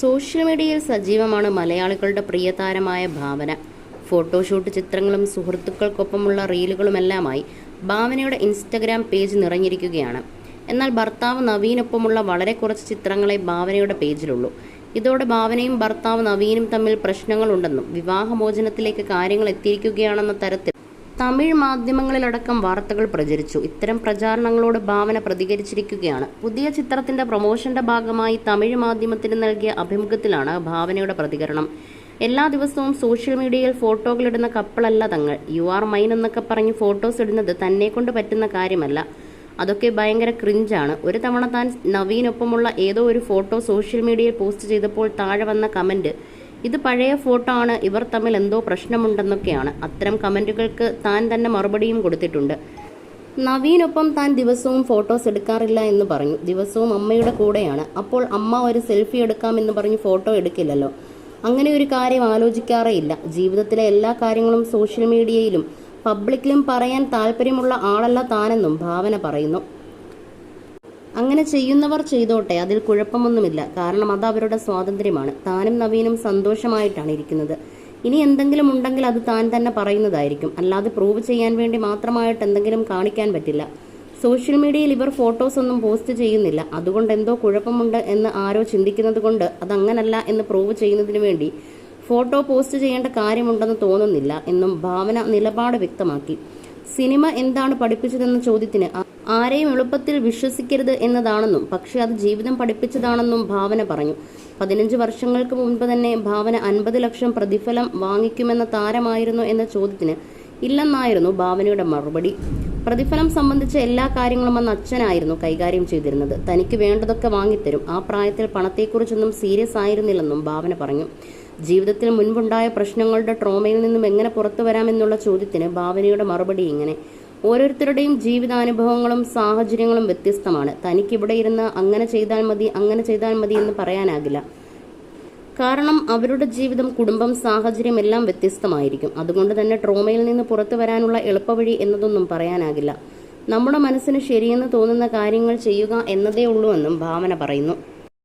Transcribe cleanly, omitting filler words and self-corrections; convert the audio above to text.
Social മീഡിയയിൽ സജീവമാണ് മലയാളികളുടെ പ്രിയതാരമായ ഭാവന. ഫോട്ടോഷൂട്ട് ചിത്രങ്ങളും സുഹൃത്തുക്കൾക്കൊപ്പമുള്ള റീലുകളുമെല്ലാമായി ഭാവനയുടെ ഇൻസ്റ്റഗ്രാം പേജ് നിറഞ്ഞിരിക്കുകയാണ്. എന്നാൽ ഭർത്താവ് നവീനൊപ്പമുള്ള വളരെ കുറച്ച് ചിത്രങ്ങളെ ഭാവനയുടെ പേജിലുള്ളൂ. ഇതോടെ ഭാവനയും ഭർത്താവ് നവീനും തമ്മിൽ പ്രശ്നങ്ങളുണ്ടെന്നും വിവാഹമോചനത്തിലേക്ക് കാര്യങ്ങൾ എത്തിയിരിക്കുകയാണെന്ന തരത്തിൽ തമിഴ് മാധ്യമങ്ങളിലടക്കം വാർത്തകൾ പ്രചരിച്ചു. ഇത്തരം പ്രചാരണങ്ങളോട് ഭാവന പ്രതികരിച്ചിരിക്കുകയാണ്. പുതിയ ചിത്രത്തിന്റെ പ്രൊമോഷന്റെ ഭാഗമായി തമിഴ് മാധ്യമത്തിന് നൽകിയ അഭിമുഖത്തിലാണ് ഭാവനയുടെ പ്രതികരണം. എല്ലാ ദിവസവും സോഷ്യൽ മീഡിയയിൽ ഫോട്ടോകളിടുന്ന കപ്പിളല്ല തങ്ങൾ. യു ആർ മൈൻ എന്നൊക്കെ പറഞ്ഞ് ഫോട്ടോസ് ഇടുന്നത് തന്നെ കൊണ്ട് പറ്റുന്ന കാര്യമല്ല. അതൊക്കെ ഭയങ്കര ക്രിഞ്ചാണ്. ഒരു തവണ താൻ നവീനൊപ്പമുള്ള ഏതോ ഒരു ഫോട്ടോ സോഷ്യൽ മീഡിയയിൽ പോസ്റ്റ് ചെയ്തപ്പോൾ താഴെ വന്ന കമന്റ് ഇത് പഴയ ഫോട്ടോ ആണ്, ഇവർ തമ്മിൽ എന്തോ പ്രശ്നമുണ്ടെന്നൊക്കെയാണ്. അത്തരം കമന്റുകൾക്ക് താൻ തന്നെ മറുപടിയും കൊടുത്തിട്ടുണ്ട്. നവീനൊപ്പം താൻ ദിവസവും ഫോട്ടോസ് എടുക്കാറില്ല എന്ന് പറഞ്ഞു. ദിവസവും അമ്മയുടെ കൂടെയാണ്. അപ്പോൾ അമ്മ ഒരു സെൽഫി എടുക്കാമെന്ന് പറഞ്ഞ് ഫോട്ടോ എടുക്കില്ലല്ലോ. അങ്ങനെ ഒരു കാര്യം ആലോചിക്കാറേ ഇല്ല. ജീവിതത്തിലെ എല്ലാ കാര്യങ്ങളും സോഷ്യൽ മീഡിയയിലും പബ്ലിക്കിലും പറയാൻ താല്പര്യമുള്ള ആളല്ല താനെന്നും ഭാവന പറയുന്നു. അങ്ങനെ ചെയ്യുന്നവർ ചെയ്തോട്ടെ, അതിൽ കുഴപ്പമൊന്നുമില്ല. കാരണം അത് അവരുടെ സ്വാതന്ത്ര്യമാണ്. താനും നവീനും സന്തോഷമായിട്ടാണ് ഇരിക്കുന്നത്. ഇനി എന്തെങ്കിലും ഉണ്ടെങ്കിൽ അത് താൻ തന്നെ പറയുന്നതായിരിക്കും. അല്ലാതെ പ്രൂവ് ചെയ്യാൻ വേണ്ടി മാത്രമായിട്ട് എന്തെങ്കിലും കാണിക്കാൻ പറ്റില്ല. സോഷ്യൽ മീഡിയയിൽ ഇവർ ഫോട്ടോസ് ഒന്നും പോസ്റ്റ് ചെയ്യുന്നില്ല. അതുകൊണ്ട് എന്തോ കുഴപ്പമുണ്ട് എന്ന് ആരോ ചിന്തിക്കുന്നത് കൊണ്ട് അതങ്ങനല്ല എന്ന് പ്രൂവ് ചെയ്യുന്നതിന് വേണ്ടി ഫോട്ടോ പോസ്റ്റ് ചെയ്യേണ്ട കാര്യമുണ്ടെന്ന് തോന്നുന്നില്ല എന്നും ഭാവന നിലപാട് വ്യക്തമാക്കി. സിനിമ എന്താണ് പഠിപ്പിച്ചതെന്ന ചോദ്യത്തിന് ആരെയും എളുപ്പത്തിൽ വിശ്വസിക്കരുത് എന്നതാണെന്നും പക്ഷെ അത് ജീവിതം പഠിപ്പിച്ചതാണെന്നും ഭാവന പറഞ്ഞു. 15 വർഷങ്ങൾക്ക് മുൻപ് തന്നെ ഭാവന 50 ലക്ഷം പ്രതിഫലം വാങ്ങിക്കുമെന്ന താരമായിരുന്നു എന്ന ചോദ്യത്തിന് ഇല്ലെന്നായിരുന്നു ഭാവനയുടെ മറുപടി. പ്രതിഫലം സംബന്ധിച്ച എല്ലാ കാര്യങ്ങളും അന്ന് അച്ഛനായിരുന്നു കൈകാര്യം ചെയ്തിരുന്നത്. തനിക്ക് വേണ്ടതൊക്കെ വാങ്ങിത്തരും. ആ പ്രായത്തിൽ പണത്തെക്കുറിച്ചൊന്നും സീരിയസ് ആയിരുന്നില്ലെന്നും ഭാവന പറഞ്ഞു. ജീവിതത്തിൽ മുൻപുണ്ടായ പ്രശ്നങ്ങളുടെ ട്രോമയിൽ നിന്നും എങ്ങനെ പുറത്തു വരാമെന്നുള്ള ചോദ്യത്തിന് ഭാവനയുടെ മറുപടി ഇങ്ങനെ: ഓരോരുത്തരുടെയും ജീവിതാനുഭവങ്ങളും സാഹചര്യങ്ങളും വ്യത്യസ്തമാണ്. തനിക്കിവിടെ ഇരുന്ന് അങ്ങനെ ചെയ്താൽ മതി എന്ന് പറയാനാകില്ല. കാരണം അവരുടെ ജീവിതം, കുടുംബം, സാഹചര്യം എല്ലാം വ്യത്യസ്തമായിരിക്കും. അതുകൊണ്ട് തന്നെ ട്രോമയിൽ നിന്ന് പുറത്തു വരാനുള്ള എളുപ്പവഴി എന്നതൊന്നും പറയാനാകില്ല. നമ്മുടെ മനസ്സിന് ശരിയെന്ന് തോന്നുന്ന കാര്യങ്ങൾ ചെയ്യുക എന്നതേ ഉള്ളൂ എന്നും ഭാവന പറയുന്നു.